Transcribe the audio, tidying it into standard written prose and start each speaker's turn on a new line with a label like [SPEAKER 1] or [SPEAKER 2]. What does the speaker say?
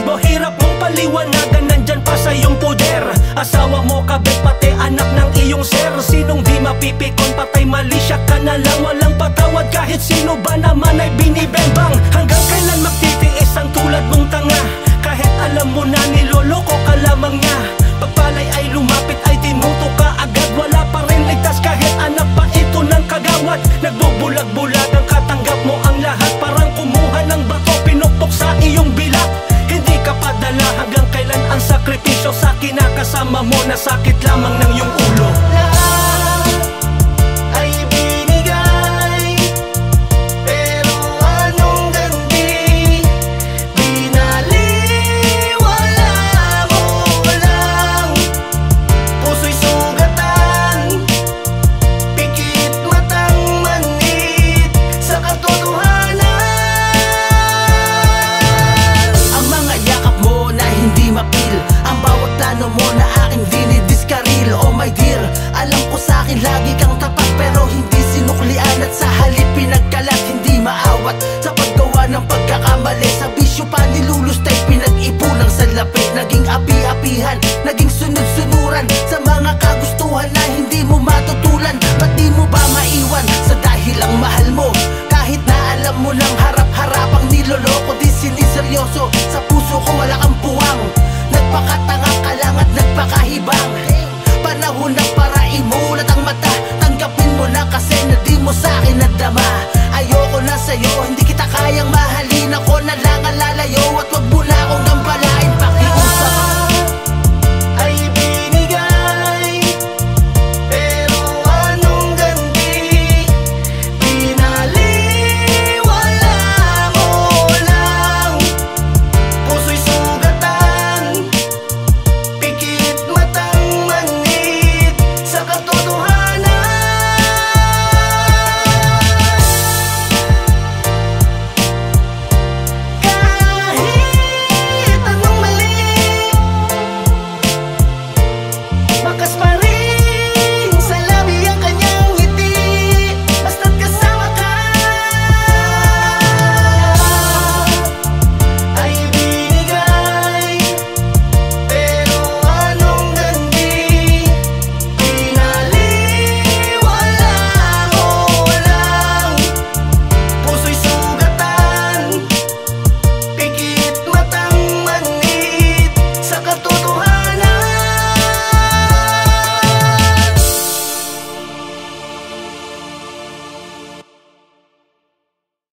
[SPEAKER 1] mo. Hirap mong paliwanagan, nandyan pa sa iyong poder. Asawa mo, kabit, pati anak ng iyong sir. Sinong di mapipikon, patay mali siya ka na lang. Walang patawad kahit sino ba naman ay binibembang. Hanggang kailan magtitiis ang tulad mong tanga? Kahit alam mo na niloloko ka lamang niya. Pagpalay ay lumapit ay tinuto ka agad. Wala pa rin ligtas kahit anak pa ito ng kagawad. Nagbubulag-bulag ang katanggap mo ang lahat. Parang kumuha ng bato, pinukpok sa iyong bilat. Hindi ka padala, hanggang kailan ang sakripisyo sa kinakasama mo na sakit lamang ng iyong ulo.
[SPEAKER 2] Lagi kang tapat pero hindi sinuklian. At sa halip pinagkalat, hindi maawat sa paggawa ng pagkakamali. Sa bisyo pa nilulustay, pinag-ipulang sa lapit. Naging api-apihan, naging sunod-sunuran sa mga kagustuhan na hindi mo matutulan. Ba't di mo ba maiwan sa dahil ang mahal mo? Kahit na alam mo ng harap-harapang niloloko, di siniseryoso. Sa puso ko wala ka